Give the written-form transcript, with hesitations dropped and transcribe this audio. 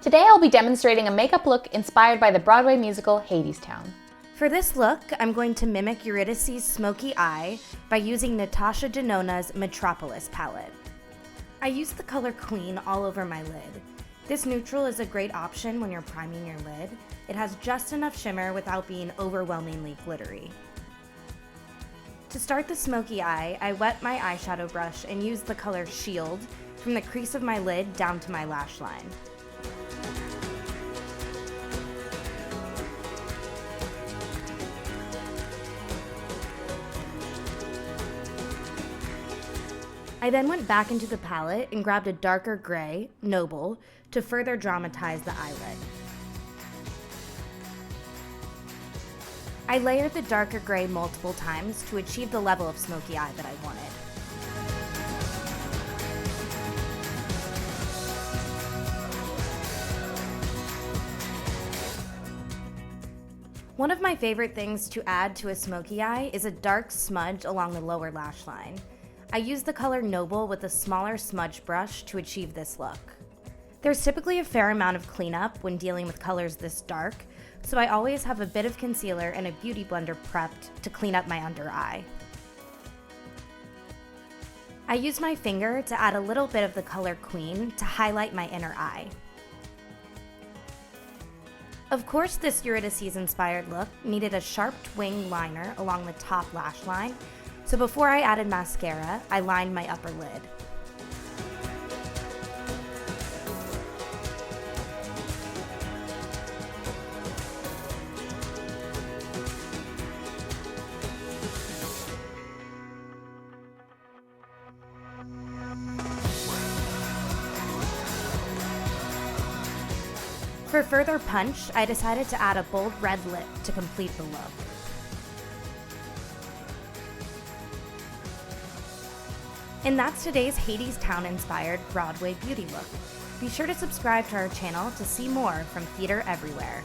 Today I'll be demonstrating a makeup look inspired by the Broadway musical Hadestown. For this look, I'm going to mimic Eurydice's smoky eye by using Natasha Denona's Metropolis palette. I used the color Queen all over my lid. This neutral is a great option when you're priming your lid. It has just enough shimmer without being overwhelmingly glittery. To start the smoky eye, I wet my eyeshadow brush and used the color Shield from the crease of my lid down to my lash line. I then went back into the palette and grabbed a darker gray, Noble, to further dramatize the eyelid. I layered the darker gray multiple times to achieve the level of smoky eye that I wanted. One of my favorite things to add to a smoky eye is a dark smudge along the lower lash line. I use the color Noble with a smaller smudge brush to achieve this look. There's typically a fair amount of cleanup when dealing with colors this dark, so I always have a bit of concealer and a beauty blender prepped to clean up my under eye. I use my finger to add a little bit of the color Queen to highlight my inner eye. Of course, this Eurydice inspired look needed a sharp wing liner along the top lash line, so before I added mascara, I lined my upper lid. For further punch, I decided to add a bold red lip to complete the look. And that's today's Hadestown-inspired Broadway beauty look. Be sure to subscribe to our channel to see more from theater everywhere.